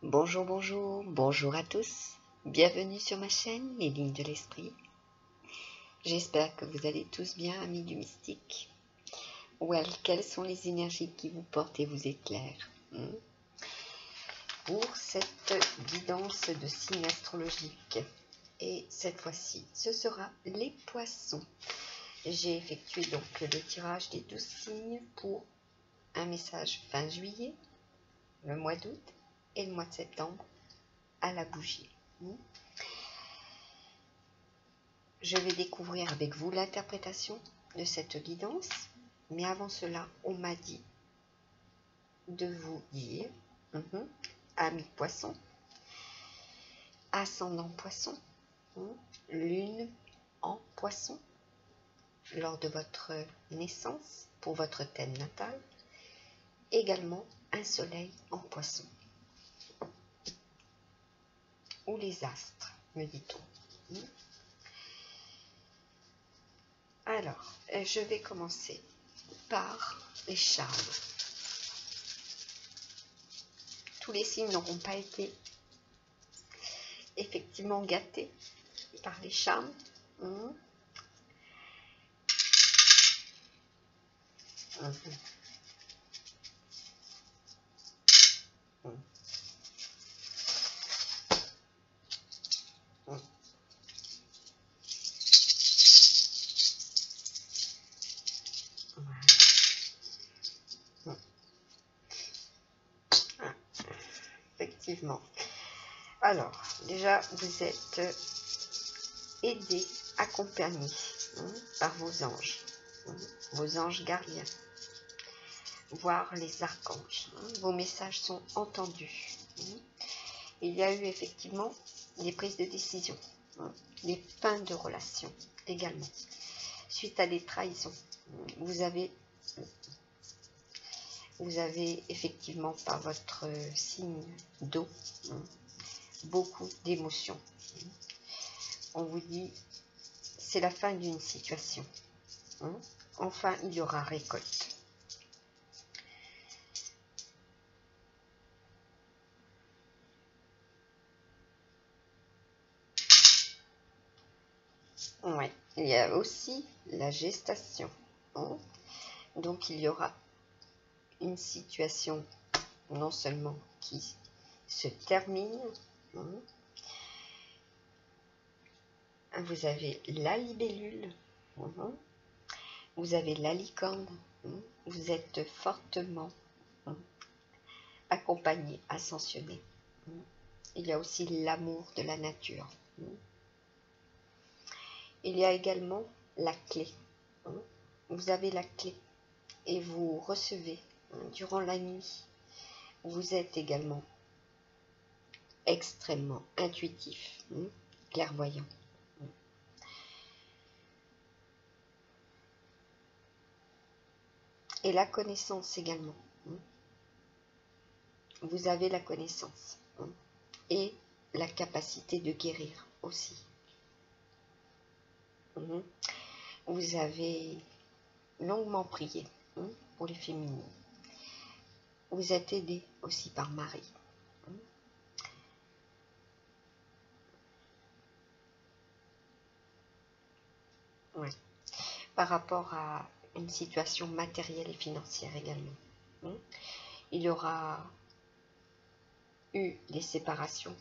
Bonjour, bonjour, bonjour à tous. Bienvenue sur ma chaîne, Les Lignes de l'Esprit. J'espère que vous allez tous bien, amis du mystique. Quelles sont les énergies qui vous portent et vous éclairent pour cette guidance de signes astrologiques. Et cette fois-ci, ce sera les poissons. J'ai effectué donc le tirage des 12 signes pour un message fin juillet, le mois d'août et le mois de septembre à la bougie. Je vais découvrir avec vous l'interprétation de cette guidance, mais avant cela, on m'a dit de vous dire, amis poisson, ascendant poisson, lune en poisson, lors de votre naissance, pour votre thème natal, également un soleil en poisson, ou les astres, me dit-on. Alors, je vais commencer par les charmes. Tous les signes n'auront pas été effectivement gâtés par les charmes. Effectivement. Alors, déjà, vous êtes aidé, accompagné par vos anges gardiens, voire les archanges. Vos messages sont entendus. Il y a eu effectivement des prises de décision, des fins de relations également, suite à des trahisons. Vous avez effectivement par votre signe d'eau beaucoup d'émotions. On vous dit, c'est la fin d'une situation. Enfin, il y aura récolte. Ouais, il y a aussi la gestation. Donc, il y aura une situation non seulement qui se termine, vous avez la libellule, vous avez la licorne, vous êtes fortement accompagné, ascensionné. Il y a aussi l'amour de la nature. Il y a également la clé. Vous avez la clé et vous recevez durant la nuit. Vous êtes également extrêmement intuitif, clairvoyant. Et la connaissance également. Vous avez la connaissance et la capacité de guérir aussi. Vous avez longuement prié pour les féminines. Vous êtes aidé aussi par Marie. Ouais. Par rapport à une situation matérielle et financière également. Il y aura eu des séparations.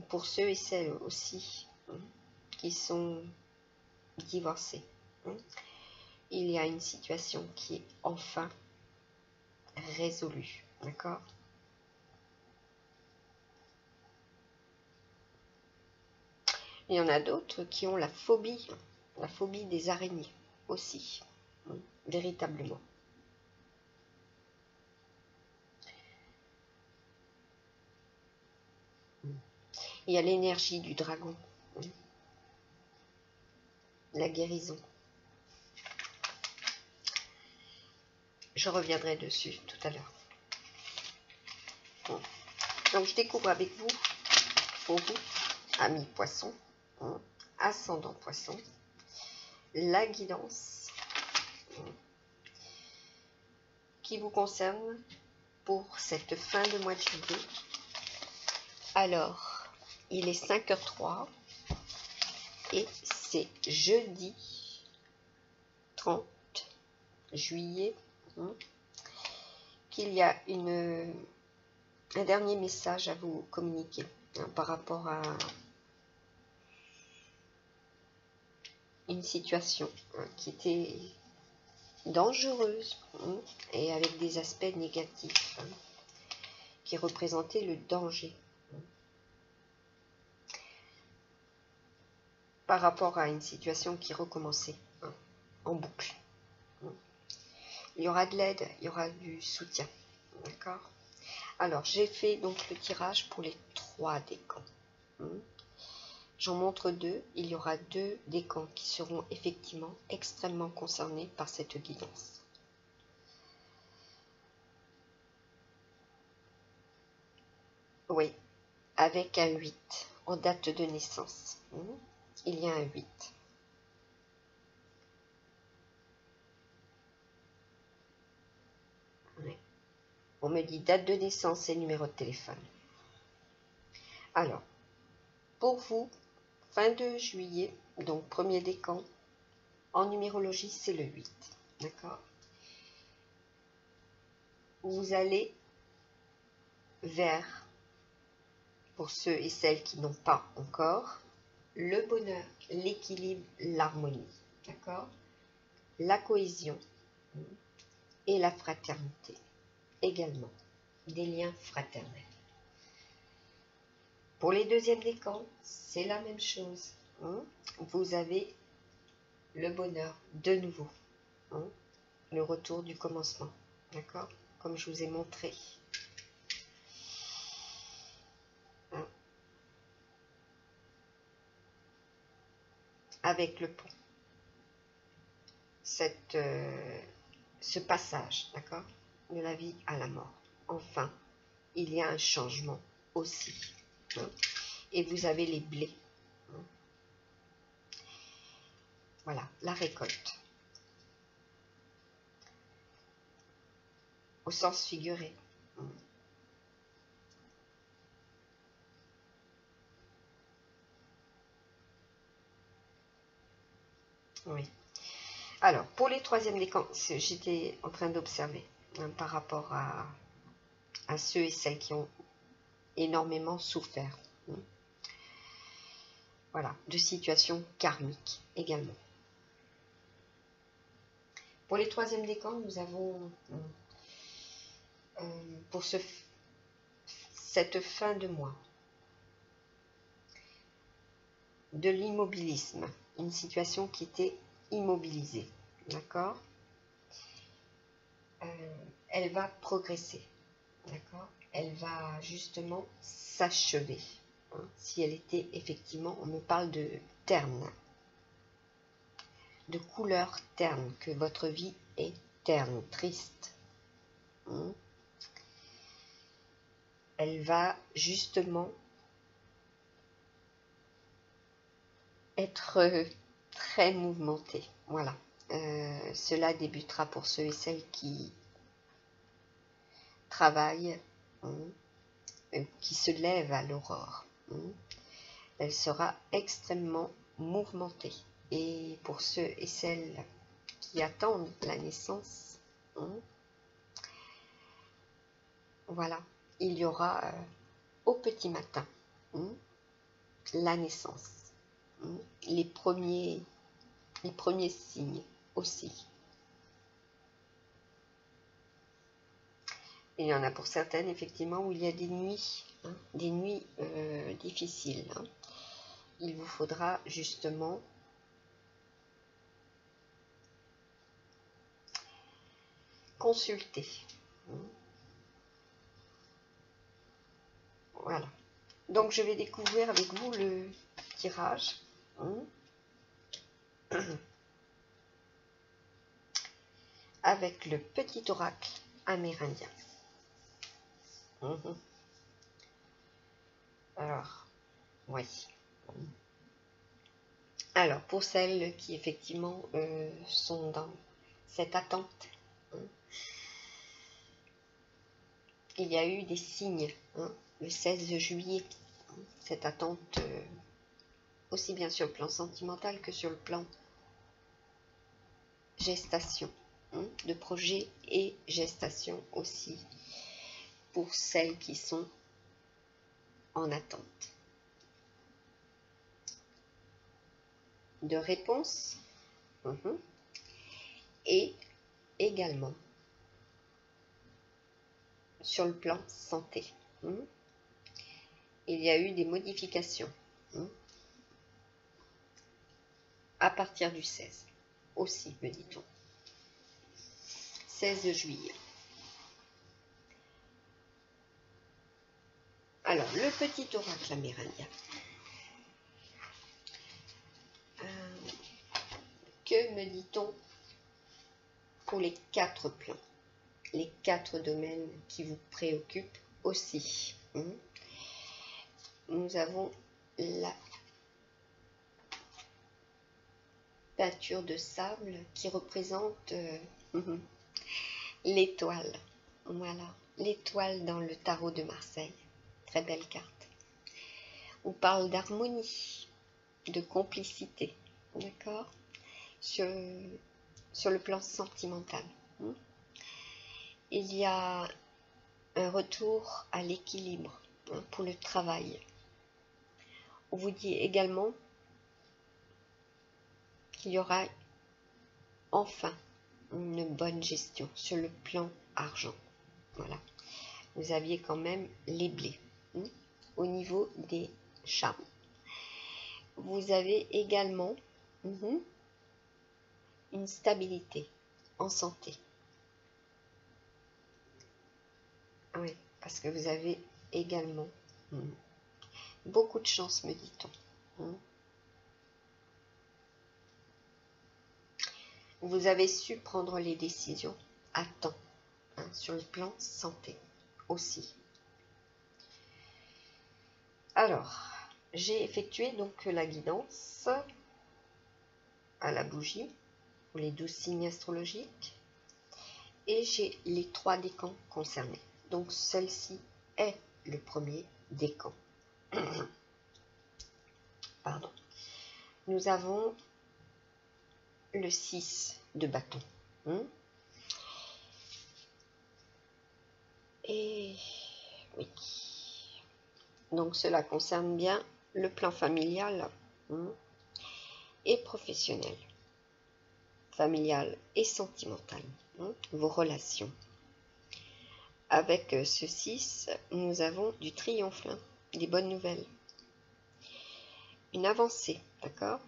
Pour ceux et celles aussi qui sont divorcés. Il y a une situation qui est enfin résolue. D'accord ? Il y en a d'autres qui ont la phobie des araignées aussi, véritablement. Il y a l'énergie du dragon, la guérison. Je reviendrai dessus tout à l'heure. Donc je découvre avec vous, pour vous, amis poissons, ascendant poisson, la guidance qui vous concerne pour cette fin de mois de juillet. Alors, il est 5h03 et c'est jeudi 30 juillet qu'il y a un dernier message à vous communiquer par rapport à une situation qui était dangereuse et avec des aspects négatifs qui représentaient le danger par rapport à une situation qui recommençait en boucle. Il y aura de l'aide, il y aura du soutien. D'accord? Alors, j'ai fait donc le tirage pour les 3 décans. J'en montre 2. Il y aura 2 décans qui seront effectivement extrêmement concernés par cette guidance. Oui, avec un 8 en date de naissance. Il y a un 8. Oui. On me dit date de naissance et numéro de téléphone. Alors, pour vous, fin de juillet, donc premier décan, en numérologie, c'est le 8. D'accord? Vous allez vers, pour ceux et celles qui n'ont pas encore, le bonheur, l'équilibre, l'harmonie. D'accord? La cohésion et la fraternité. Également, des liens fraternels. Pour les deuxièmes décans, c'est la même chose. Vous avez le bonheur de nouveau. Le retour du commencement. D'accord? Comme je vous ai montré. Avec le pont. Ce passage, d'accord? De la vie à la mort. Enfin, il y a un changement aussi. Et vous avez les blés. Voilà, la récolte. Au sens figuré. Oui. Alors, pour les troisièmes décans, j'étais en train d'observer par rapport à ceux et celles qui ont énormément souffert. Voilà, de situations karmiques également. Pour les troisièmes décans, nous avons pour cette fin de mois de l'immobilisme, une situation qui était immobilisée, d'accord? Elle va progresser, d'accord? Elle va justement s'achever. Si elle était effectivement, on me parle de terne, de couleur terne, que votre vie est terne, triste. Elle va justement être très mouvementée. Voilà. Cela débutera pour ceux et celles qui travaillent, qui se lèvent à l'aurore. Elle sera extrêmement mouvementée. Et pour ceux et celles qui attendent la naissance, voilà, il y aura au petit matin la naissance, les premiers signes aussi. Il y en a pour certaines, effectivement, où il y a des nuits, difficiles. Il vous faudra justement consulter. Voilà. Donc, je vais découvrir avec vous le tirage. Avec le petit oracle amérindien. Alors, oui. Alors, pour celles qui effectivement sont dans cette attente, il y a eu des signes, hein, le 16 juillet, cette attente, aussi bien sur le plan sentimental que sur le plan gestation, hein, de projet et gestation aussi, pour celles qui sont en attente de réponse, et également sur le plan santé. Il y a eu des modifications à partir du 16 aussi, me dit-on. 16 juillet. Alors, le petit oracle amérindien. Que me dit-on pour les 4 plans, les 4 domaines qui vous préoccupent aussi? Nous avons la peinture de sable qui représente l'étoile. Voilà, l'étoile dans le tarot de Marseille. Très belle carte. On parle d'harmonie, de complicité, d'accord, sur le plan sentimental. Il y a un retour à l'équilibre pour le travail. On vous dit également qu'il y aura enfin une bonne gestion sur le plan argent. Voilà. Vous aviez quand même les blés au niveau des charmes. Vous avez également une stabilité en santé. Oui, parce que vous avez également beaucoup de chance, me dit-on. Vous avez su prendre les décisions à temps, sur le plan santé aussi. Alors, j'ai effectué donc la guidance à la bougie pour les 12 signes astrologiques et j'ai les 3 décans concernés. Donc, celle-ci est le premier décan. Pardon. Nous avons le 6 de bâton. Et oui. Donc, cela concerne bien le plan familial et professionnel. Familial et sentimental. Vos relations. Avec ce 6, nous avons du triomphe, des bonnes nouvelles. Une avancée, d'accord,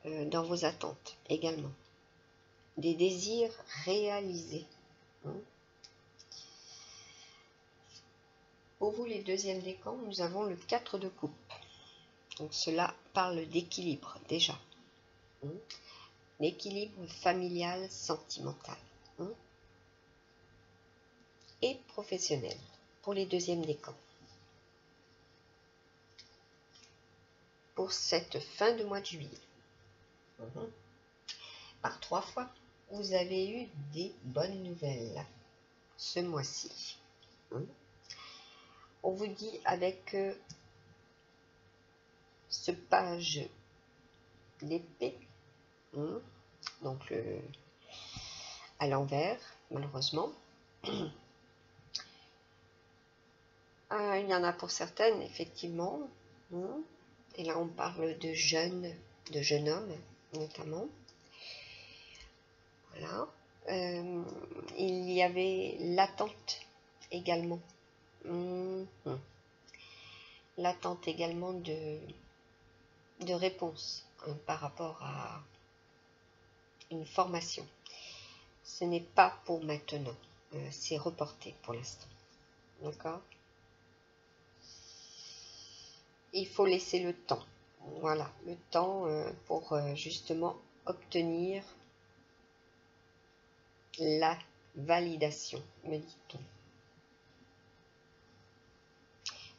dans vos attentes également. Des désirs réalisés. Pour vous, les deuxièmes décans, nous avons le 4 de coupe. Donc cela parle d'équilibre déjà. L'équilibre familial, sentimental. Et professionnel pour les deuxièmes décans. Pour cette fin de mois de juillet. Par 3 fois, vous avez eu des bonnes nouvelles ce mois-ci. On vous dit avec ce page d'épée, donc à l'envers, malheureusement. Il y en a pour certaines, effectivement. Et là, on parle de jeunes hommes, notamment. Voilà. Il y avait l'attente également. L'attente également de réponse par rapport à une formation. Ce n'est pas pour maintenant. C'est reporté pour l'instant. D'accord ? Il faut laisser le temps. Voilà, le temps pour justement obtenir la validation, me dit-on.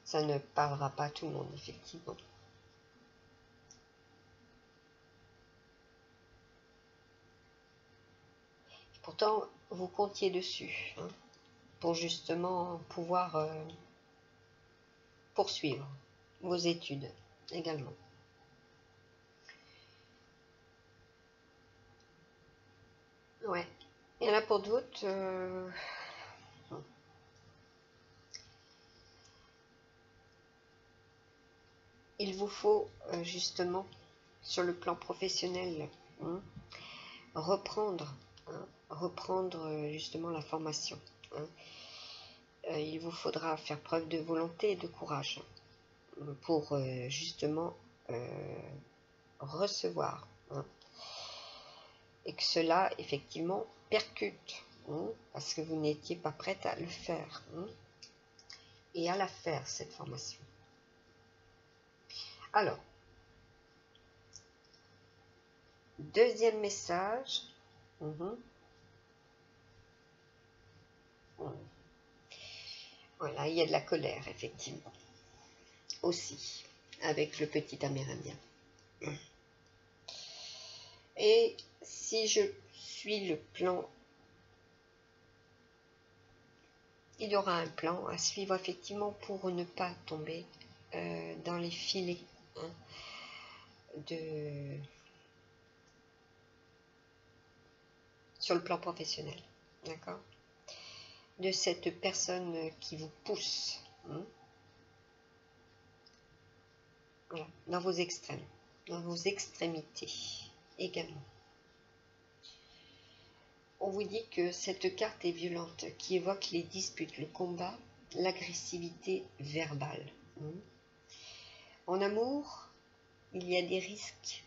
Ça ne parlera pas à tout le monde, effectivement. Pourtant, vous comptiez dessus. pour justement pouvoir poursuivre vos études également. Ouais. Et là pour d'autres, il vous faut justement sur le plan professionnel reprendre justement la formation. Il vous faudra faire preuve de volonté et de courage pour justement recevoir et que cela effectivement percute parce que vous n'étiez pas prête à le faire et à la faire cette formation. Alors, deuxième message. Voilà, il y a de la colère, effectivement. Aussi, avec le petit Amérindien. Et si je suis le plan, il y aura un plan à suivre, effectivement, pour ne pas tomber dans les filets sur le plan professionnel. D'accord ? De cette personne qui vous pousse voilà, dans vos extrêmes, dans vos extrémités également. On vous dit que cette carte est violente, qui évoque les disputes, le combat, l'agressivité verbale. En amour, il y a des risques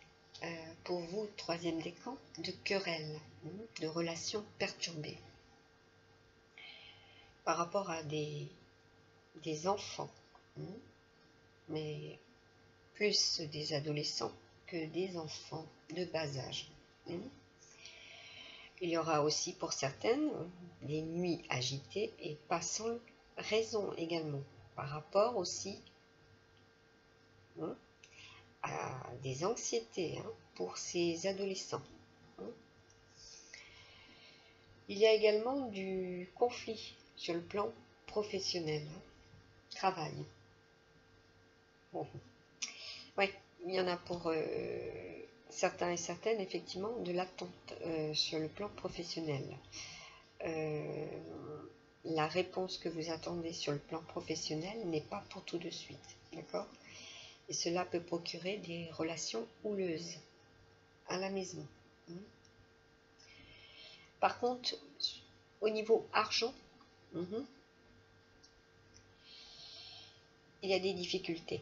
pour vous, troisième décan, de querelles, de relations perturbées. Par rapport à des enfants, mais plus des adolescents que des enfants de bas âge. Il y aura aussi pour certaines des nuits agitées et pas sans raison également, par rapport aussi à des anxiétés pour ces adolescents. Il y a également du conflit sur le plan professionnel, travail. Oui, il y en a pour certains et certaines, effectivement, de l'attente sur le plan professionnel. La réponse que vous attendez sur le plan professionnel n'est pas pour tout de suite, d'accord ? Et cela peut procurer des relations houleuses à la maison. Par contre, au niveau argent, il y a des difficultés.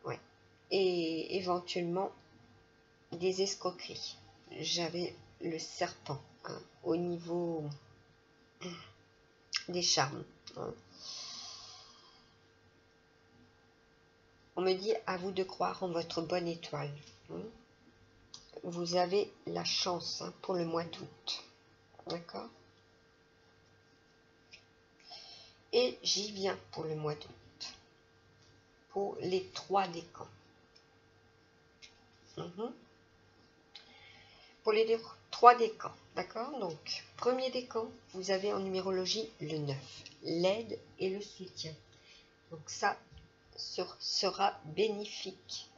Ouais. Et éventuellement des escroqueries. J'avais le serpent au niveau des charmes. On me dit à vous de croire en votre bonne étoile. Vous avez la chance pour le mois d'août. D'accord ? Et j'y viens pour le mois d'août. Pour les 3 décans. Pour les 3 décans. D'accord ? Donc, premier décan, vous avez en numérologie le 9. L'aide et le soutien. Donc ça sera bénéfique.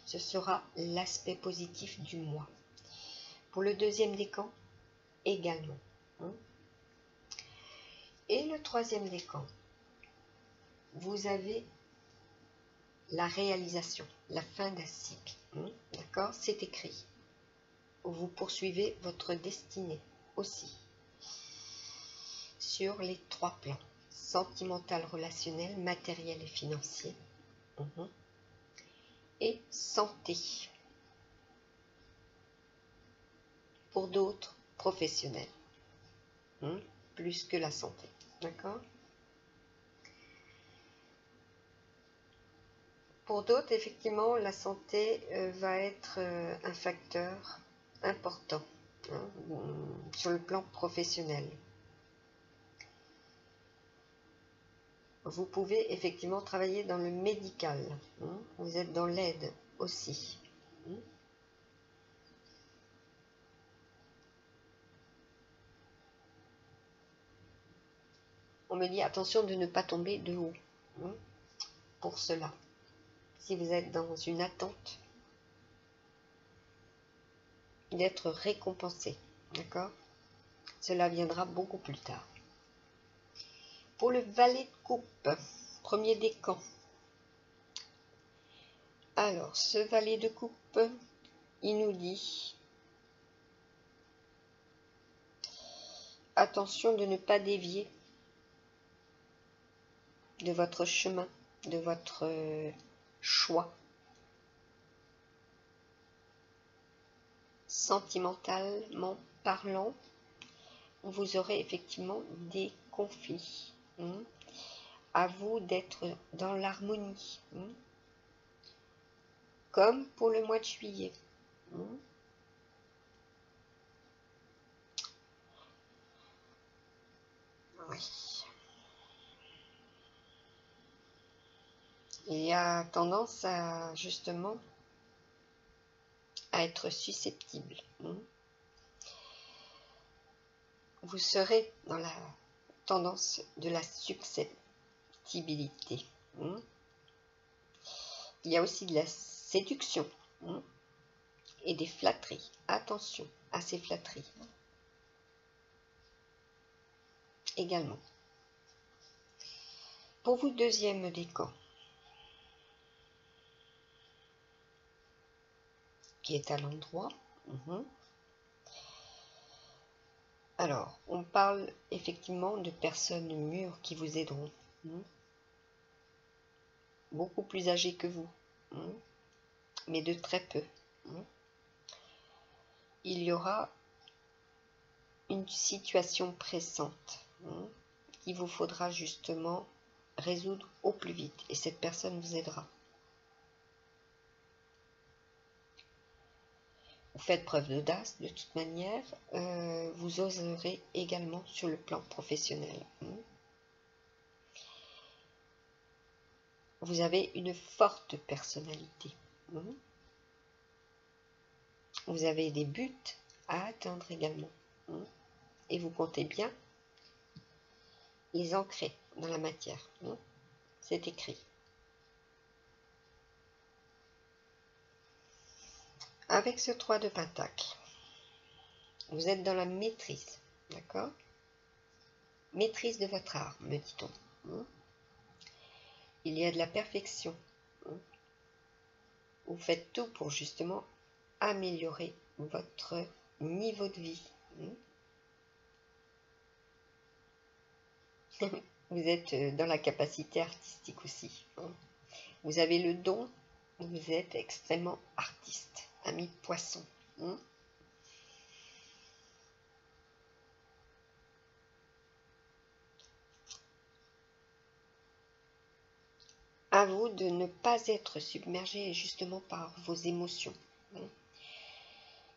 Ce sera l'aspect positif du mois. Pour le deuxième décan, également. Et le troisième décan, vous avez la réalisation, la fin d'un cycle. D'accord ? C'est écrit. Vous poursuivez votre destinée aussi. Sur les 3 plans. Sentimental, relationnel, matériel et financier. Et santé. Pour d'autres, professionnels. Plus que la santé. D'accord ? Pour d'autres, effectivement, la santé va être un facteur important sur le plan professionnel. Vous pouvez effectivement travailler dans le médical. Vous êtes dans l'aide aussi. on me dit attention de ne pas tomber de haut. Pour cela, si vous êtes dans une attente d'être récompensé, d'accord? Cela viendra beaucoup plus tard. Pour le valet de coupe, premier décan. Alors, ce valet de coupe, il nous dit attention de ne pas dévier de votre chemin, de votre choix. Sentimentalement parlant, vous aurez effectivement des conflits. À vous d'être dans l'harmonie. Comme pour le mois de juillet. Oui. Il y a tendance à justement à être susceptible. Vous serez dans la tendance de la susceptibilité. Il y a aussi de la séduction et des flatteries. Attention à ces flatteries également. Pour vous, deuxième décan, qui est à l'endroit. Alors, on parle effectivement de personnes mûres qui vous aideront. Beaucoup plus âgées que vous, mais de très peu. Il y aura une situation pressante qu'il vous faudra justement résoudre au plus vite. Et cette personne vous aidera. Vous faites preuve d'audace de toute manière. Vous oserez également sur le plan professionnel. Vous avez une forte personnalité. Vous avez des buts à atteindre également. Et vous comptez bien les ancrer dans la matière. C'est écrit. Avec ce 3 de Pentacle, vous êtes dans la maîtrise. D'accord? Maîtrise de votre art, me dit-on. Il y a de la perfection. Vous faites tout pour justement améliorer votre niveau de vie. Vous êtes dans la capacité artistique aussi. Vous avez le don, vous êtes extrêmement artiste, ami poisson. À vous de ne pas être submergé justement par vos émotions,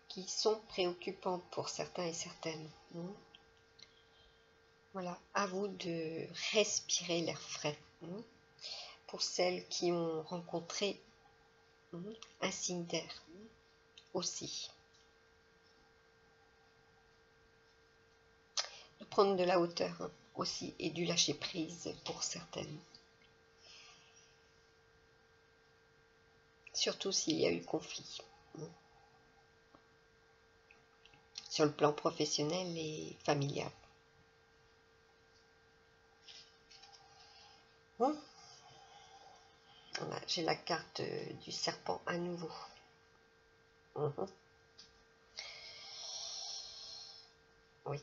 qui sont préoccupantes pour certains et certaines. Voilà, à vous de respirer l'air frais. Pour celles qui ont rencontré un signe d'air aussi. De prendre de la hauteur aussi et du lâcher prise pour certaines. Surtout s'il y a eu conflit. Sur le plan professionnel et familial. Voilà, j'ai la carte du serpent à nouveau. Oui.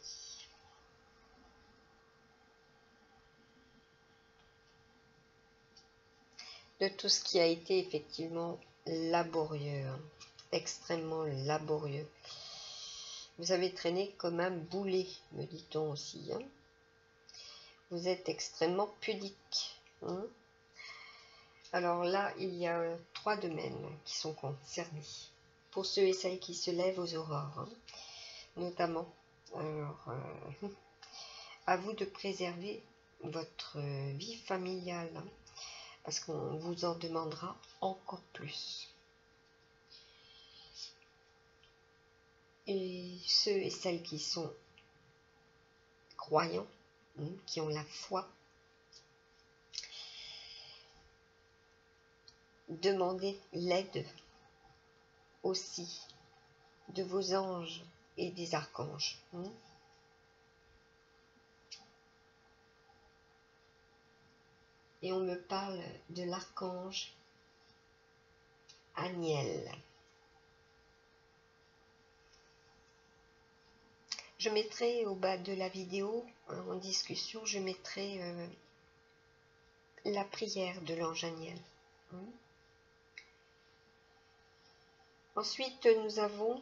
De tout ce qui a été effectivement laborieux, extrêmement laborieux. Vous avez traîné comme un boulet, me dit-on aussi. Vous êtes extrêmement pudique. Alors là, il y a 3 domaines qui sont concernés. Pour ceux et celles qui se lèvent aux aurores, notamment. Alors, à vous de préserver votre vie familiale, parce qu'on vous en demandera encore plus. Et ceux et celles qui sont croyants, qui ont la foi. Demandez l'aide aussi de vos anges et des archanges. Et on me parle de l'archange Aniel. Je mettrai au bas de la vidéo, en discussion, je mettrai la prière de l'ange Aniel. Ensuite, nous avons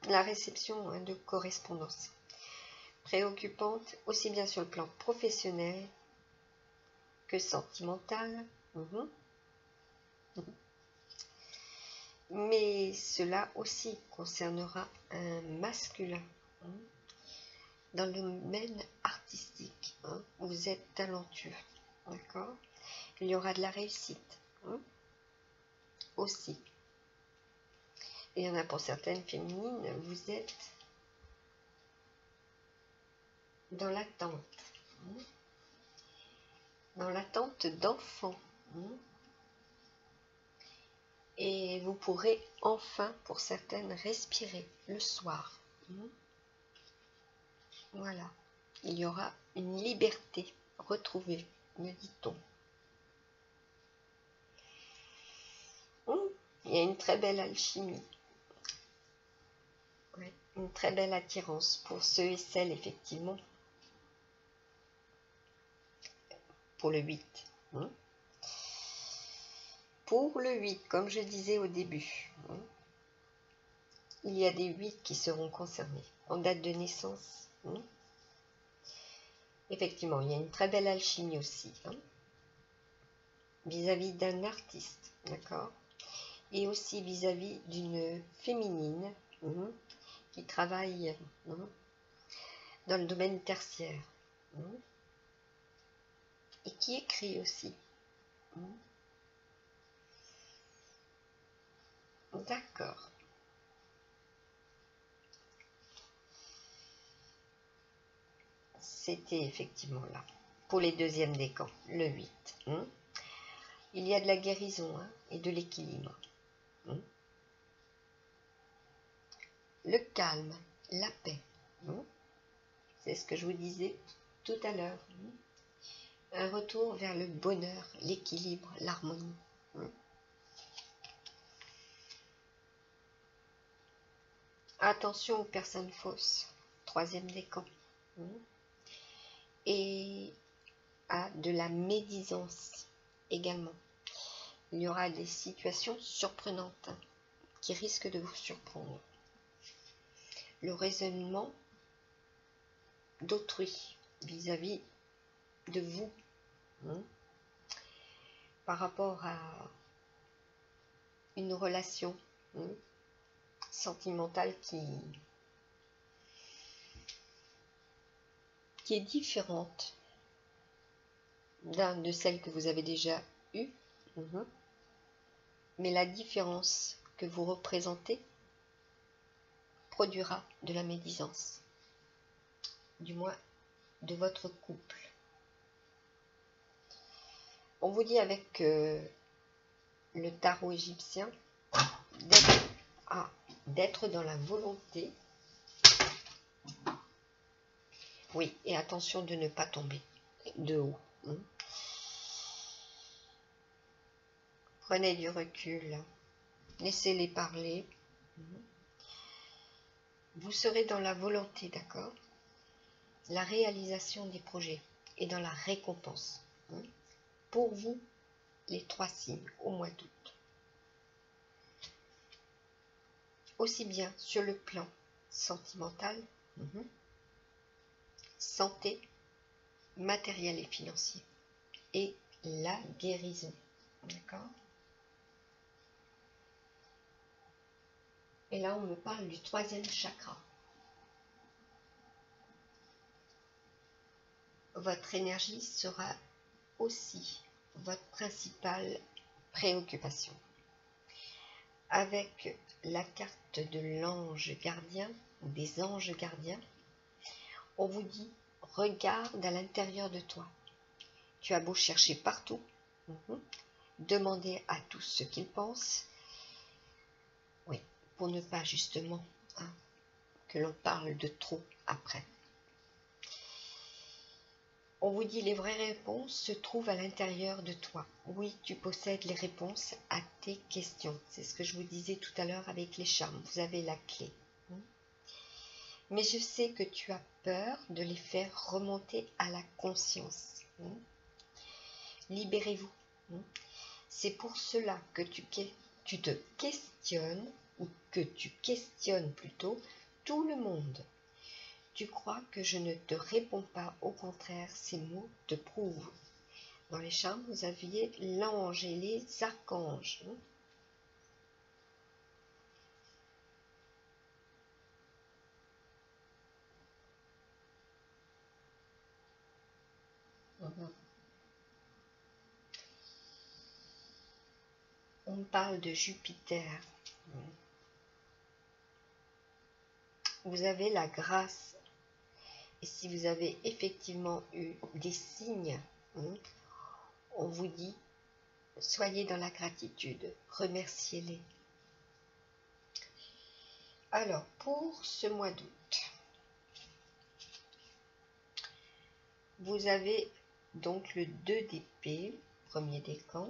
la réception de correspondance préoccupante, aussi bien sur le plan professionnel que sentimental. Mais cela aussi concernera un masculin dans le domaine artistique. Vous êtes talentueux, d'accord? Il y aura de la réussite aussi. Il y en a pour certaines féminines, vous êtes dans l'attente d'enfants. Et vous pourrez enfin, pour certaines, respirer le soir. Voilà. Il y aura une liberté retrouvée, me dit-on. Il y a une très belle alchimie. Ouais, une très belle attirance pour ceux et celles, effectivement. Pour le 8. Pour le 8, comme je disais au début, il y a des 8 qui seront concernés en date de naissance. Effectivement, il y a une très belle alchimie aussi, vis-à-vis d'un artiste, d'accord, et aussi vis-à-vis d'une féminine qui travaille dans le domaine tertiaire et qui écrit aussi. D'accord. C'était effectivement là. Pour les deuxièmes décans, le 8. Il y a de la guérison et de l'équilibre. Le calme, la paix. C'est ce que je vous disais tout à l'heure. Un retour vers le bonheur, l'équilibre, l'harmonie. Attention aux personnes fausses, troisième décan. Et à de la médisance également. Il y aura des situations surprenantes qui risquent de vous surprendre. Le raisonnement d'autrui vis-à-vis de vous par rapport à une relation sentimentale qui est différente de celle que vous avez déjà eue, mais la différence que vous représentez produira de la médisance, du moins de votre couple. On vous dit avec le tarot égyptien d'être dans la volonté. Oui, et attention de ne pas tomber de haut. Prenez du recul, laissez-les parler. Vous serez dans la volonté, d'accord? La réalisation des projets et dans la récompense. Pour vous, les 3 signes au mois d'août. Aussi bien sur le plan sentimental, santé, matériel et financier, et la guérison, d'accord? Et là, on me parle du 3e chakra. Votre énergie sera aussi votre principale préoccupation. Avec la carte de l'ange gardien, ou des anges gardiens, On vous dit, regarde à l'intérieur de toi. Tu as beau chercher partout, demander à tous ce qu'ils pensent, oui, pour ne pas justement que l'on parle de trop après. On vous dit les vraies réponses se trouvent à l'intérieur de toi. Oui, tu possèdes les réponses à tes questions. C'est ce que je vous disais tout à l'heure avec les charmes. Vous avez la clé. Mais je sais que tu as peur de les faire remonter à la conscience. Libérez-vous. C'est pour cela que tu te questionnes, ou que tu questionnes plutôt, tout le monde. Tu crois que je ne te réponds pas, au contraire, ces mots te prouvent. Dans les charmes, vous aviez l'ange et les archanges. On parle de Jupiter. Vous avez la grâce. Et si vous avez effectivement eu des signes, on vous dit, soyez dans la gratitude, remerciez-les. Alors, pour ce mois d'août, vous avez donc le 2 d'épée, premier décan,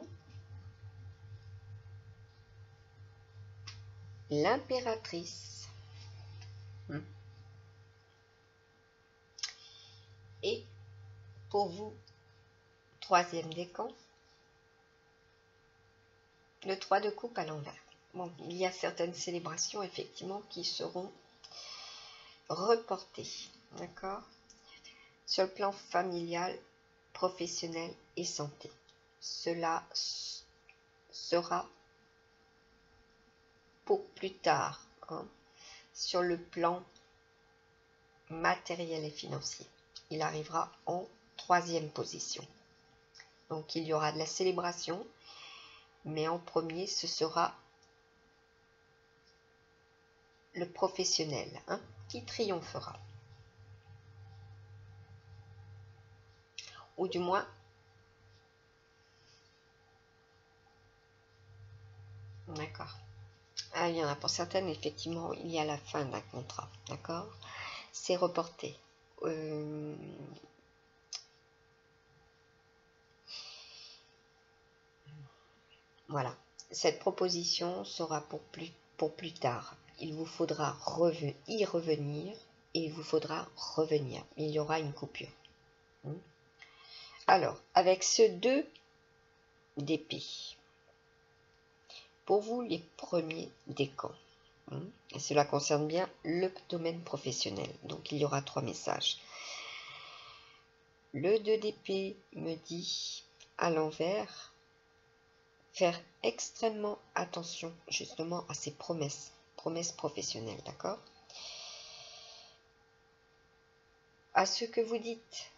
l'impératrice, et pour vous, troisième décan, le 3 de coupe à l'envers. Bon, il y a certaines célébrations, effectivement, qui seront reportées, d'accord, sur le plan familial, professionnel et santé. Cela sera pour plus tard, sur le plan matériel et financier. Il arrivera en troisième position. Donc il y aura de la célébration, mais en premier, ce sera le professionnel qui triomphera. Ou du moins, d'accord. Ah, il y en a pour certaines, effectivement, il y a la fin d'un contrat, d'accord. C'est reporté. Voilà. Cette proposition sera pour plus tard. Il vous faudra y revenir et il vous faudra revenir. Il y aura une coupure. Alors, avec ce 2 d'épée, pour vous, les premiers décans, et cela concerne bien le domaine professionnel. Donc, il y aura 3 messages. Le 2 d'épée me dit, à l'envers, faire extrêmement attention justement à ces promesses professionnelles, d'accord? À ce que vous dites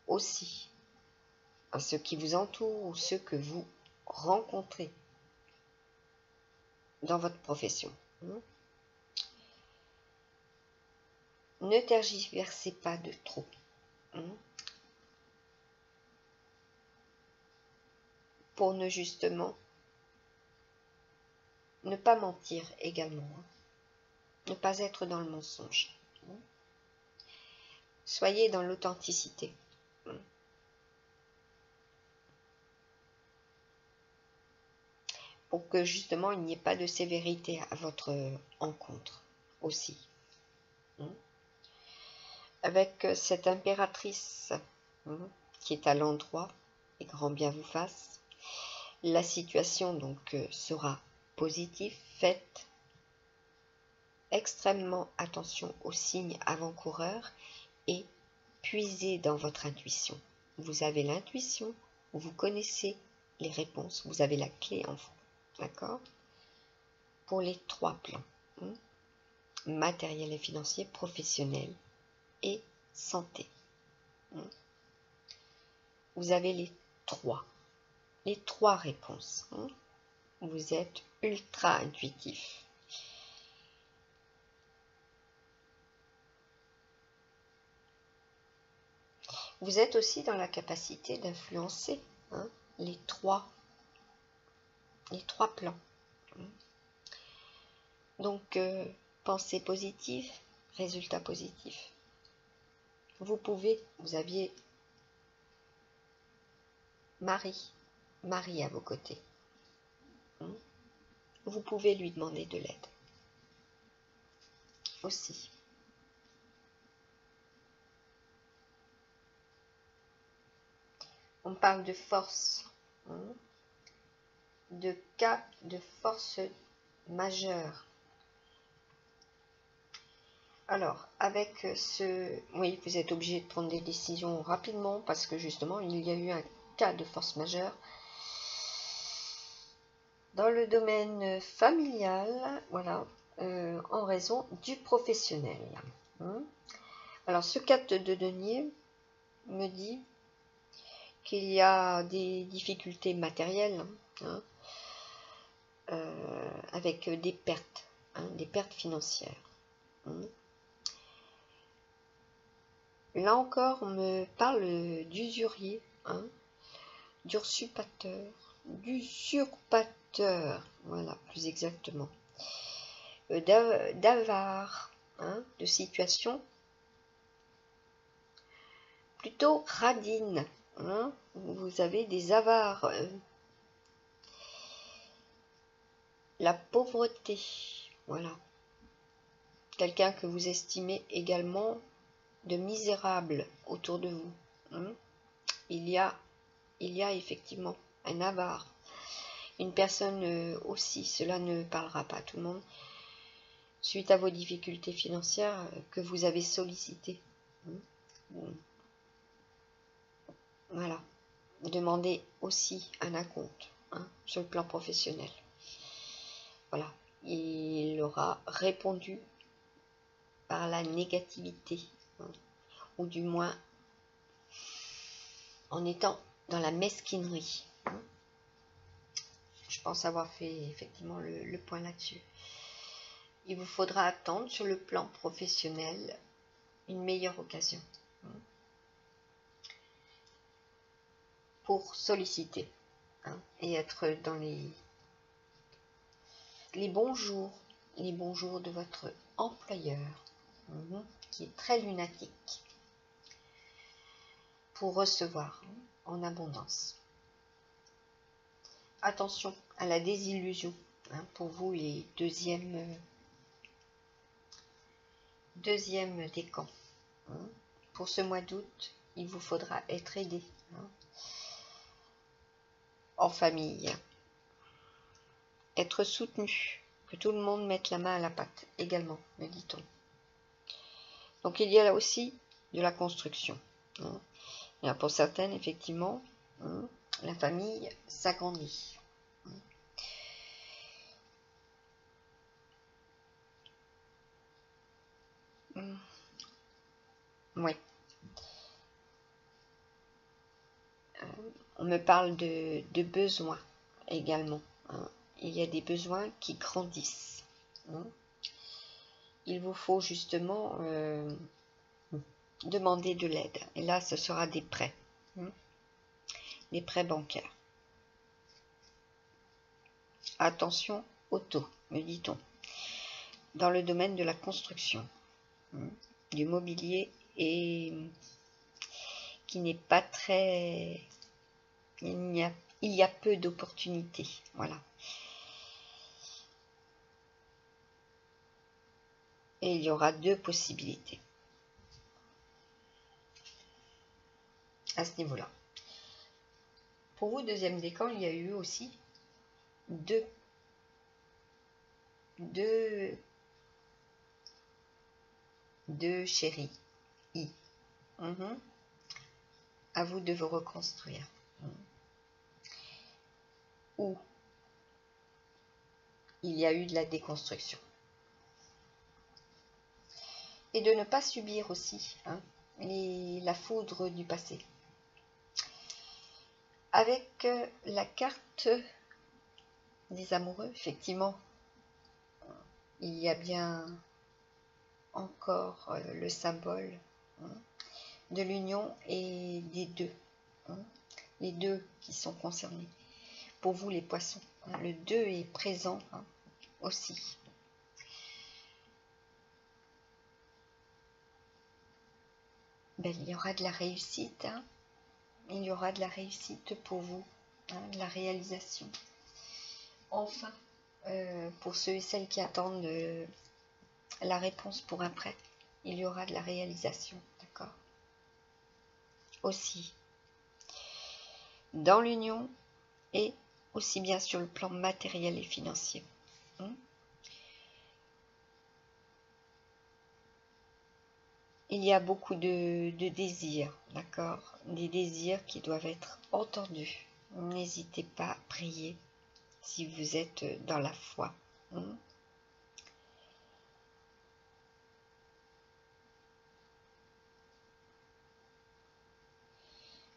aussi, à ceux qui vous entourent ou ceux que vous rencontrez dans votre profession. Ne tergiversez pas de trop. Pour ne justement ne pas mentir également. Ne pas être dans le mensonge. Soyez dans l'authenticité. Pour que justement il n'y ait pas de sévérité à votre encontre aussi. Avec cette impératrice qui est à l'endroit, et grand bien vous fasse, la situation donc sera positive. Faites extrêmement attention aux signes avant-coureurs et puisez dans votre intuition. Vous avez l'intuition, vous connaissez les réponses, vous avez la clé en vous. D'accord? Pour les 3 plans, matériel et financier, professionnel et santé. Vous avez les 3 réponses. Vous êtes ultra intuitif. Vous êtes aussi dans la capacité d'influencer hein, les trois plans. Donc, pensée positive, résultat positif. Vous aviez Marie à vos côtés. Vous pouvez lui demander de l'aide. Aussi. On parle de force. De cas de force majeure. Alors, avec oui, vous êtes obligé de prendre des décisions rapidement parce que justement, il y a eu un cas de force majeure dans le domaine familial, voilà, en raison du professionnel. Alors, ce 4 de denier me dit qu'il y a des difficultés matérielles avec des pertes financières. Là encore, on me parle d'usurier, d'usurpateur, voilà, plus exactement, d'avare, de situation plutôt radine. Vous avez des avares, la pauvreté, voilà. Quelqu'un que vous estimez également de misérable autour de vous. Il y a effectivement un avare. Une personne aussi, cela ne parlera pas à tout le monde, suite à vos difficultés financières que vous avez sollicitées. Voilà. Demandez aussi un acompte sur le plan professionnel. Voilà. Il aura répondu par la négativité, ou du moins en étant dans la mesquinerie. Je pense avoir fait effectivement le point là-dessus. Il vous faudra attendre sur le plan professionnel une meilleure occasion pour solliciter et être dans les bons jours, de votre employeur qui est très lunatique pour recevoir en abondance. Attention à la désillusion pour vous les deuxième décan. Pour ce mois d'août, il vous faudra être aidé en famille, être soutenu, que tout le monde mette la main à la pâte également, me dit-on. Donc il y a là aussi de la construction. Et pour certaines, effectivement, la famille s'agrandit. Oui. On me parle de besoins également. Il y a des besoins qui grandissent. Il vous faut justement demander de l'aide. Et là, ce sera des prêts. Des prêts bancaires. Attention au taux, me dit-on. Dans le domaine de la construction, du mobilier et qui n'est pas très... Il y a peu d'opportunités. Voilà. Et il y aura 2 possibilités à ce niveau-là. Pour vous, deuxième décan, il y a eu aussi deux chéris. À vous de vous reconstruire. Ou il y a eu de la déconstruction. Et de ne pas subir aussi la foudre du passé. Avec la carte des amoureux, effectivement, il y a bien encore le symbole de l'union et des deux. Les deux qui sont concernés. Pour vous, les poissons. Le 2 est présent aussi. Ben, il y aura de la réussite. Il y aura de la réussite pour vous. De la réalisation. Enfin, pour ceux et celles qui attendent la réponse pour après, il y aura de la réalisation. D'accord? Aussi. Dans l'union et aussi bien sur le plan matériel et financier. Il y a beaucoup de désirs, d'accord? Des désirs qui doivent être entendus. N'hésitez pas à prier si vous êtes dans la foi.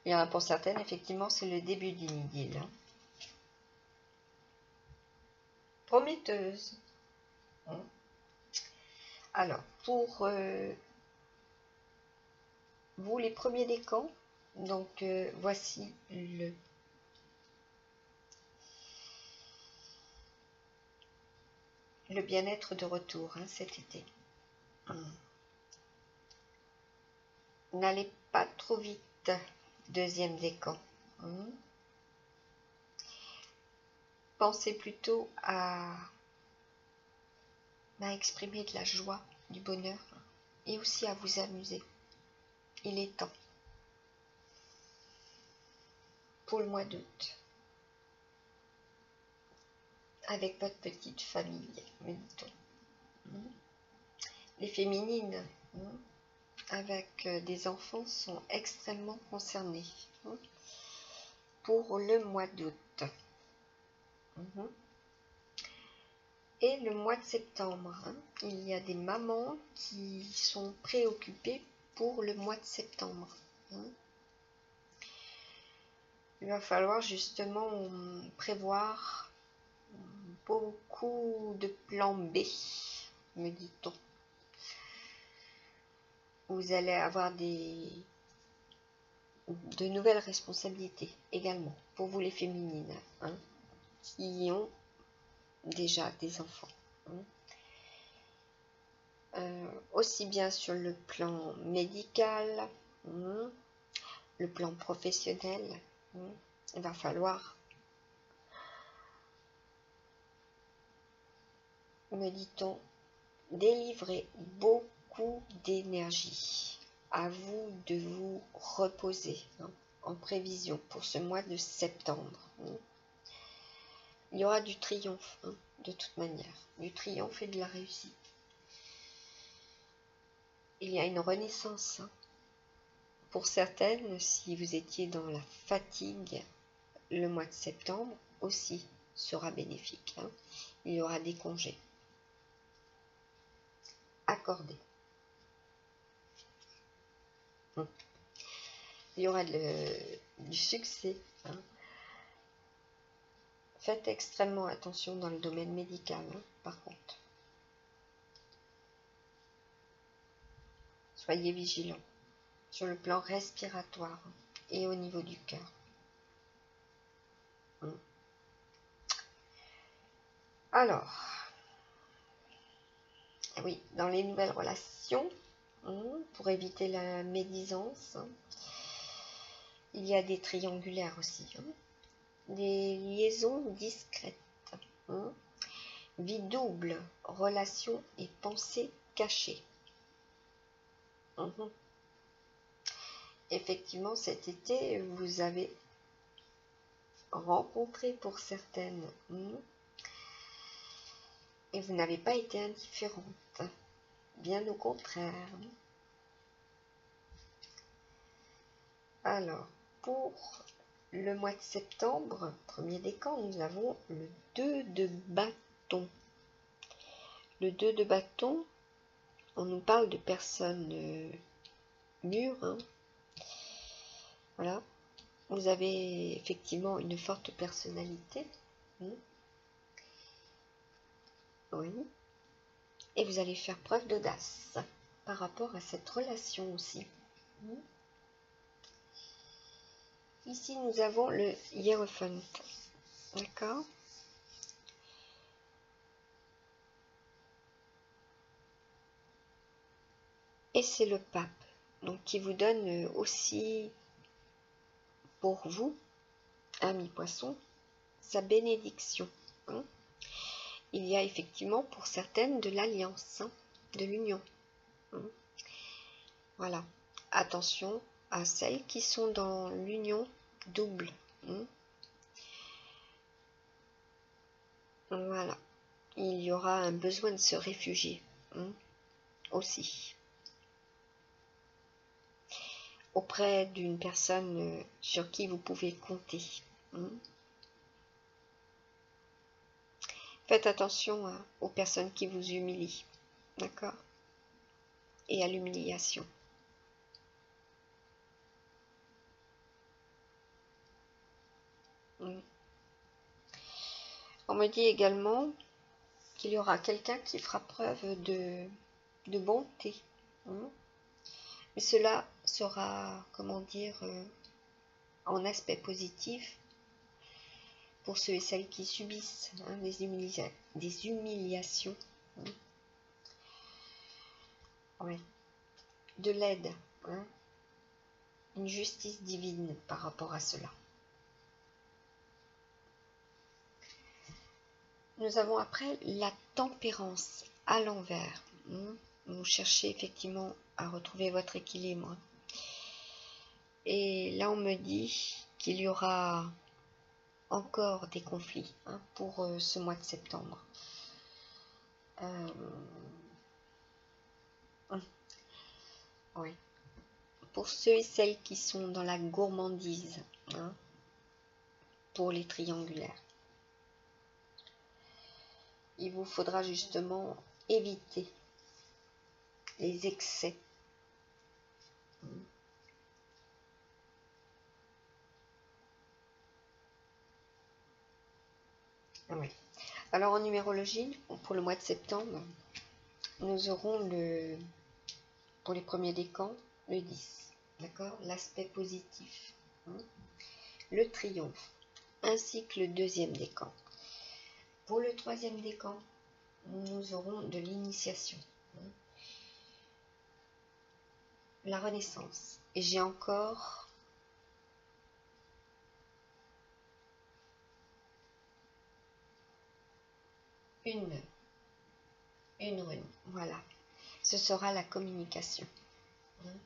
Il y en a pour certaines, effectivement, c'est le début d'une idylle. Prometteuse. Alors, pour vous, les premiers décans, donc voici le bien-être de retour cet été. N'allez pas trop vite, deuxième décan. Pensez plutôt à exprimer de la joie, du bonheur et aussi à vous amuser. Il est temps. Pour le mois d'août, avec votre petite famille, méditons. Les féminines avec des enfants sont extrêmement concernées pour le mois d'août. Et le mois de septembre, il y a des mamans qui sont préoccupées pour le mois de septembre. Il va falloir justement prévoir beaucoup de plans B, me dit-on. Vous allez avoir de nouvelles responsabilités également pour vous les féminines qui ont déjà des enfants. Aussi bien sur le plan médical, le plan professionnel, il va falloir, me dit-on, délivrer beaucoup d'énergie. À vous de vous reposer en prévision pour ce mois de septembre. Il y aura du triomphe, de toute manière, du triomphe et de la réussite. Il y a une renaissance. Pour certaines, si vous étiez dans la fatigue, le mois de septembre aussi sera bénéfique. Il y aura des congés accordés. Il y aura du succès. Faites extrêmement attention dans le domaine médical, par contre. Soyez vigilants sur le plan respiratoire et au niveau du cœur. Alors, oui, dans les nouvelles relations, pour éviter la médisance, il y a des triangulaires aussi. Des liaisons discrètes. Vie double, relations et pensées cachées. Effectivement, cet été, vous avez rencontré pour certaines et vous n'avez pas été indifférente. Bien au contraire. Alors, pour le mois de septembre, premier décan, nous avons le 2 de bâton. Le 2 de bâton, on nous parle de personnes mûres. Voilà. Vous avez effectivement une forte personnalité. Oui. Et vous allez faire preuve d'audace par rapport à cette relation aussi. Ici, nous avons le Hiérophant. D'accord? Et c'est le pape. Donc, qui vous donne aussi, pour vous, amis poissons, sa bénédiction. Hein? Il y a effectivement pour certaines de l'alliance, hein, de l'union. Hein? Voilà. Attention à celles qui sont dans l'union double. Hein? Voilà. Il y aura un besoin de se réfugier, hein, aussi. Auprès d'une personne sur qui vous pouvez compter. Hein? Faites attention aux personnes qui vous humilient, d'accord? Et à l'humiliation. On me dit également qu'il y aura quelqu'un qui fera preuve de bonté. Hein? Mais cela sera, comment dire, en aspect positif pour ceux et celles qui subissent, hein, des humiliations. Hein? Ouais. De l'aide, hein? Une justice divine par rapport à cela. Nous avons après la tempérance à l'envers. Hein? Vous cherchez effectivement à retrouver votre équilibre. Et là, on me dit qu'il y aura encore des conflits, hein, pour ce mois de septembre. Oui. Pour ceux et celles qui sont dans la gourmandise, hein, pour les triangulaires, il vous faudra justement éviter les excès. Oui. Alors en numérologie, pour le mois de septembre, nous aurons pour les premiers décans, le 10. D'accord? L'aspect positif. Hein? Le triomphe. Ainsi que le deuxième décan. Pour le troisième décan, nous aurons de l'initiation. Hein? La renaissance. Et j'ai encore une rune. Voilà. Ce sera la communication. Hein?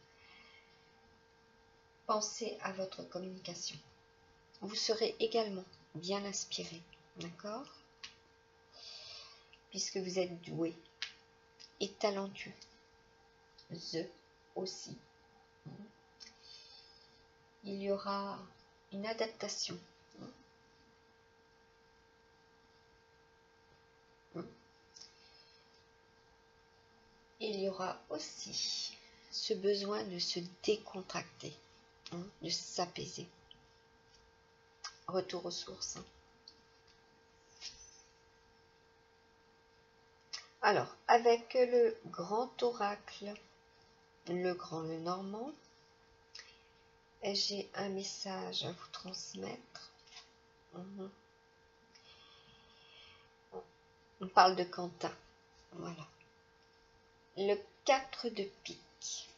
Pensez à votre communication. Vous serez également bien inspiré. D'accord? Puisque vous êtes doué et talentueux. Aussi. Il y aura une adaptation. Il y aura aussi ce besoin de se décontracter, hein, de s'apaiser. Retour aux sources. Alors, avec le grand oracle, le grand Lenormand, j'ai un message à vous transmettre. On parle de Quentin. Voilà. Le 4 de pique.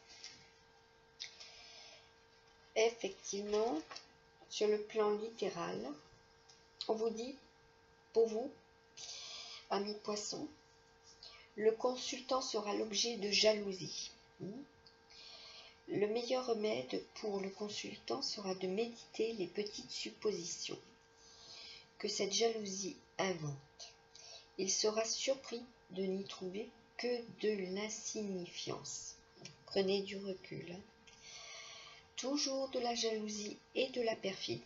Effectivement, sur le plan littéral, on vous dit, pour vous, amis poissons, le consultant sera l'objet de jalousie. Le meilleur remède pour le consultant sera de méditer les petites suppositions que cette jalousie invente. Il sera surpris de n'y trouver que de l'insignifiance. Prenez du recul. Hein. Toujours de la jalousie et de la perfidie.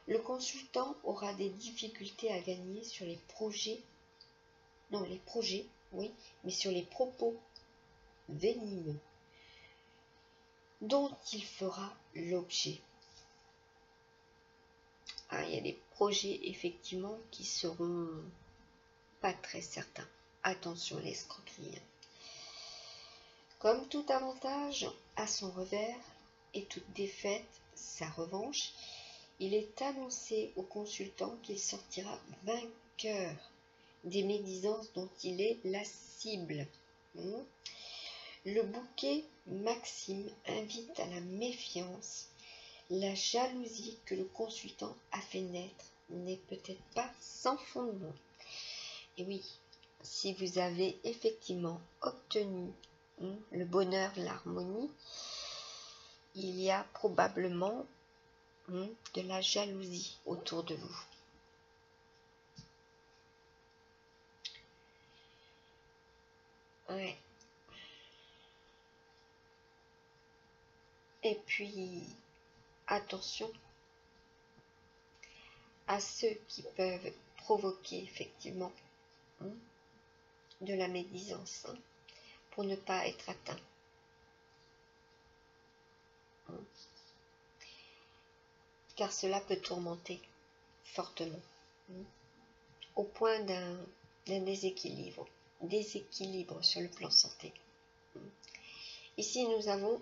Le consultant aura des difficultés à gagner sur les projets, oui, mais sur les propos venimeux dont il fera l'objet. Ah, il y a des projets effectivement qui seront pas très certains. Attention l'escroquerie. Comme tout avantage a son revers et toute défaite sa revanche, il est annoncé au consultant qu'il sortira vainqueur des médisances dont il est la cible. Le bouquet Maxime invite à la méfiance. La jalousie que le consultant a fait naître n'est peut-être pas sans fondement. Et oui, si vous avez effectivement obtenu le bonheur, l'harmonie, il y a probablement de la jalousie autour de vous. Ouais. Et puis, attention à ceux qui peuvent provoquer effectivement de la médisance pour ne pas être atteint. Car cela peut tourmenter fortement, au point d'un déséquilibre sur le plan santé. Ici, nous avons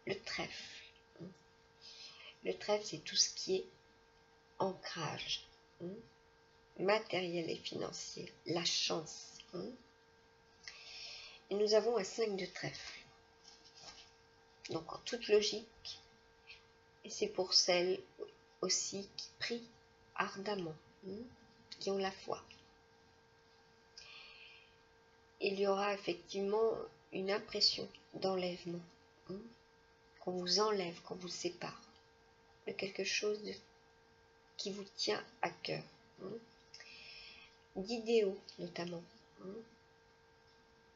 le trèfle. Le trèfle, c'est tout ce qui est ancrage, matériel et financier, la chance. Et nous avons un 5 de trèfle. Donc, en toute logique, et c'est pour celles aussi qui prient ardemment, qui ont la foi. Il y aura effectivement une impression d'enlèvement, qu'on vous enlève, qu'on vous sépare de quelque chose qui vous tient à cœur, d'idéaux notamment,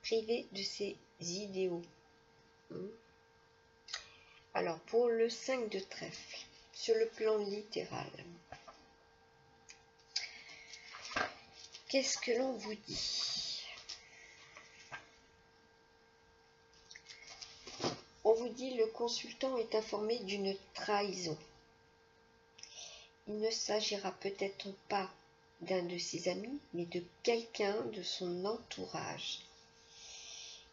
privé de ces idéaux. Alors pour le 5 de trèfle, sur le plan littéral, qu'est-ce que l'on vous dit? On vous dit le consultant est informé d'une trahison. Il ne s'agira peut-être pas d'un de ses amis, mais de quelqu'un de son entourage.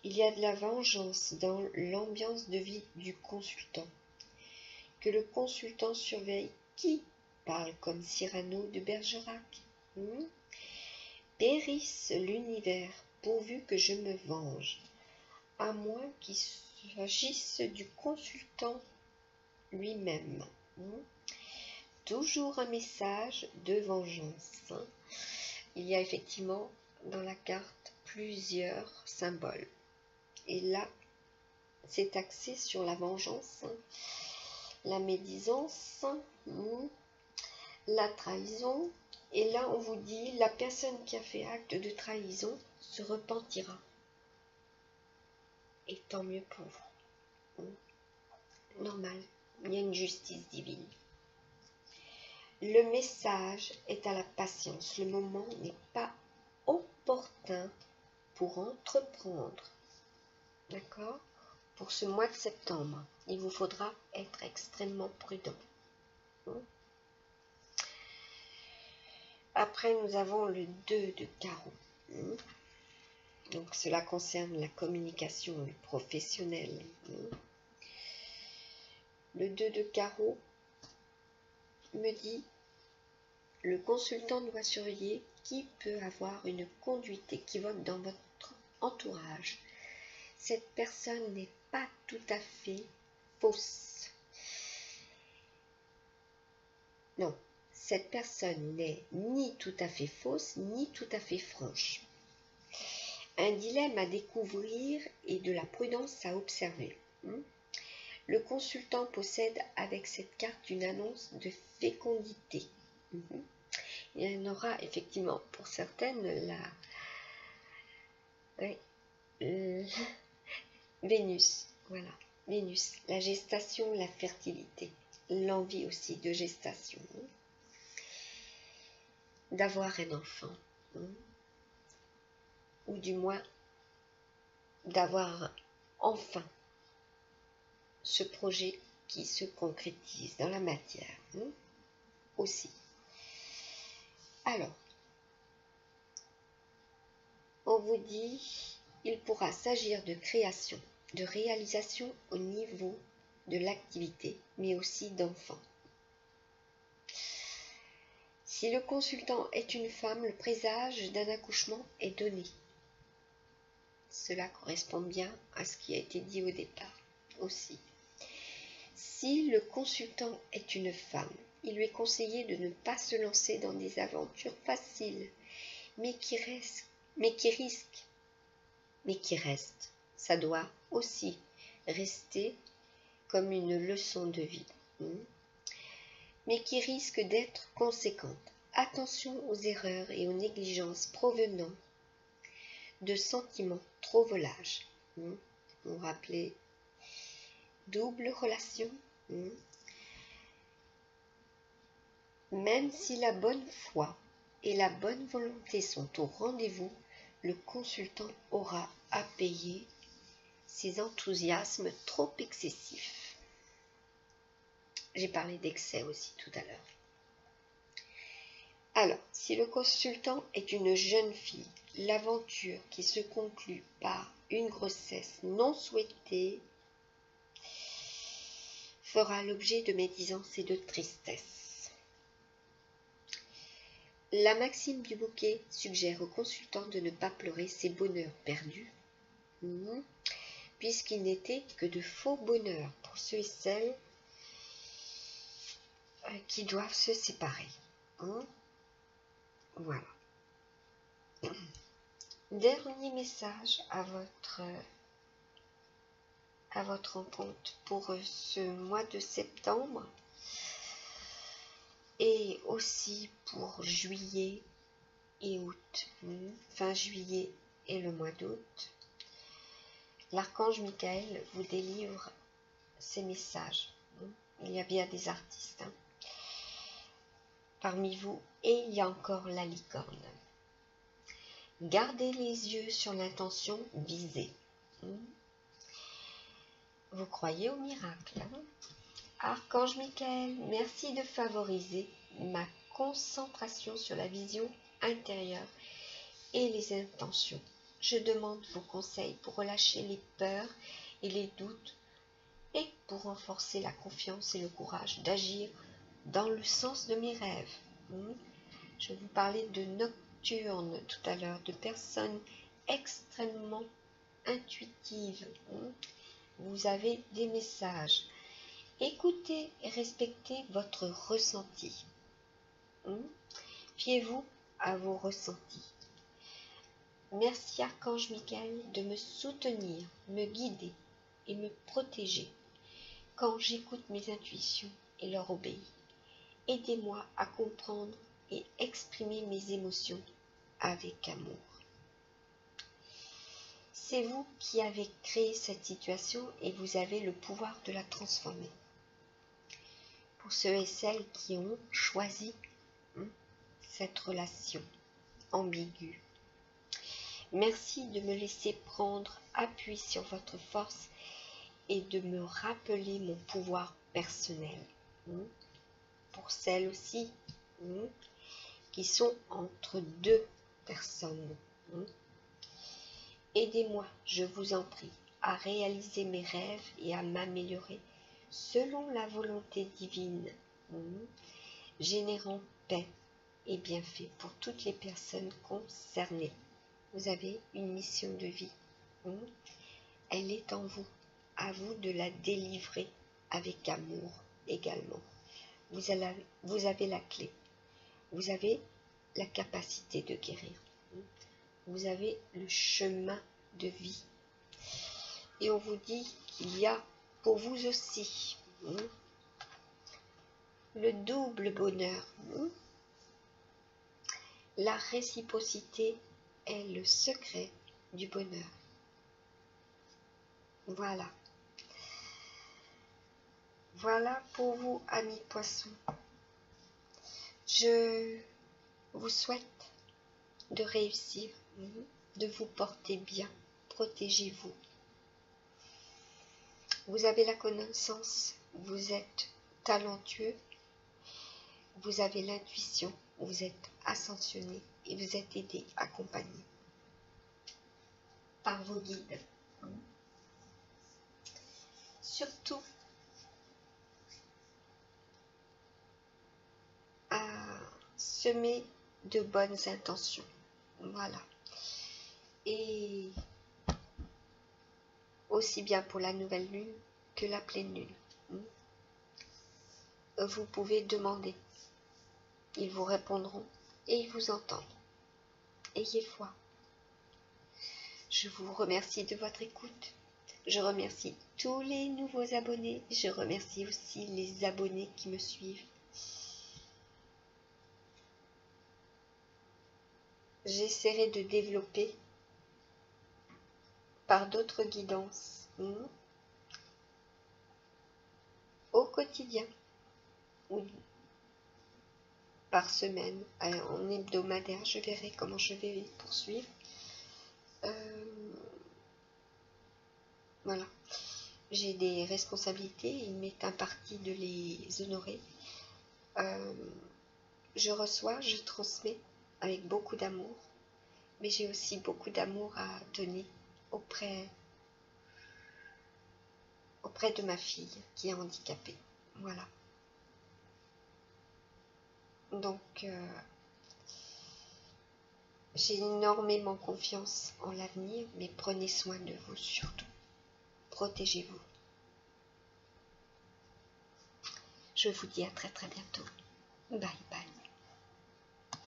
Il y a de la vengeance dans l'ambiance de vie du consultant. Que le consultant surveille qui parle comme Cyrano de Bergerac. Périsse l'univers pourvu que je me venge, à moins qu'il s'agisse du consultant lui-même. Toujours un message de vengeance. Il y a effectivement dans la carte plusieurs symboles. Et là, c'est axé sur la vengeance, la médisance, la trahison. Et là, on vous dit, la personne qui a fait acte de trahison se repentira. Et tant mieux pour vous. Normal, il y a une justice divine. Le message est à la patience. Le moment n'est pas opportun pour entreprendre. D'accord? Pour ce mois de septembre, il vous faudra être extrêmement prudent. Après, nous avons le 2 de carreau. Donc, cela concerne la communication, le professionnel. Le 2 de carreau me dit, le consultant doit surveiller qui peut avoir une conduite équivoque dans votre entourage. Cette personne n'est pas tout à fait fausse. Non, cette personne n'est ni tout à fait fausse, ni tout à fait franche. Un dilemme à découvrir et de la prudence à observer. Le consultant possède avec cette carte une annonce de fécondité. Il y en aura effectivement pour certaines Vénus, voilà, Vénus, la gestation, la fertilité, l'envie aussi de gestation, d'avoir un enfant, ou du moins d'avoir enfin ce projet qui se concrétise dans la matière, aussi. Alors, on vous dit, il pourra s'agir de création, de réalisation au niveau de l'activité, mais aussi d'enfants. Si le consultant est une femme, le présage d'un accouchement est donné. Cela correspond bien à ce qui a été dit au départ aussi. Si le consultant est une femme, il lui est conseillé de ne pas se lancer dans des aventures faciles, mais qui restent. Ça doit aussi rester comme une leçon de vie, mais qui risque d'être conséquente. Attention aux erreurs et aux négligences provenant de sentiments trop volages. Vous rappelez, double relation. Même si la bonne foi et la bonne volonté sont au rendez-vous, le consultant aura à payer ses enthousiasmes trop excessifs. J'ai parlé d'excès aussi tout à l'heure. Alors, si le consultant est une jeune fille, l'aventure qui se conclut par une grossesse non souhaitée fera l'objet de médisance et de tristesse. La maxime du bouquet suggère au consultant de ne pas pleurer ses bonheurs perdus, puisqu'ils n'étaient que de faux bonheurs pour ceux et celles qui doivent se séparer. Voilà. Dernier message à votre rencontre pour ce mois de septembre et aussi pour juillet et août. Fin juillet et le mois d'août. L'archange Michael vous délivre ces messages. Il y a bien des artistes parmi vous et il y a encore la licorne. Gardez les yeux sur l'intention visée. Vous croyez au miracle. Archange Michael, merci de favoriser ma concentration sur la vision intérieure et les intentions. Je demande vos conseils pour relâcher les peurs et les doutes et pour renforcer la confiance et le courage d'agir dans le sens de mes rêves. Je vous parlais de nocturnes tout à l'heure, de personnes extrêmement intuitives. Vous avez des messages. Écoutez et respectez votre ressenti. Fiez-vous à vos ressentis. Merci Archange Michael de me soutenir, me guider et me protéger quand j'écoute mes intuitions et leur obéis. Aidez-moi à comprendre et exprimer mes émotions avec amour. C'est vous qui avez créé cette situation et vous avez le pouvoir de la transformer. Pour ceux et celles qui ont choisi cette relation ambiguë, merci de me laisser prendre appui sur votre force et de me rappeler mon pouvoir personnel. Pour celles aussi qui sont entre deux personnes. Aidez-moi, je vous en prie, à réaliser mes rêves et à m'améliorer selon la volonté divine, générant paix et bienfaits pour toutes les personnes concernées. Vous avez une mission de vie. Elle est en vous. À vous de la délivrer avec amour également. Vous avez la clé. Vous avez la capacité de guérir. Vous avez le chemin de vie. Et on vous dit qu'il y a pour vous aussi le double bonheur. La réciprocité est le secret du bonheur. Voilà. Voilà pour vous, amis poissons. Je vous souhaite de réussir, de vous porter bien. Protégez-vous. Vous avez la connaissance, vous êtes talentueux, vous avez l'intuition, vous êtes ascensionné et vous êtes aidé, accompagné par vos guides. Surtout, semer de bonnes intentions. Voilà. Et aussi bien pour la nouvelle lune que la pleine lune. Vous pouvez demander. Ils vous répondront et ils vous entendent. Ayez foi. Je vous remercie de votre écoute. Je remercie tous les nouveaux abonnés. Je remercie aussi les abonnés qui me suivent. J'essaierai de développer par d'autres guidances au quotidien ou par semaine, en hebdomadaire. Je verrai comment je vais poursuivre. Voilà. J'ai des responsabilités, il m'est imparti de les honorer. Je reçois, je transmets avec beaucoup d'amour, mais j'ai aussi beaucoup d'amour à donner auprès de ma fille qui est handicapée. Voilà. Donc, j'ai énormément confiance en l'avenir, mais prenez soin de vous surtout. Protégez-vous. Je vous dis à très très bientôt. Bye bye.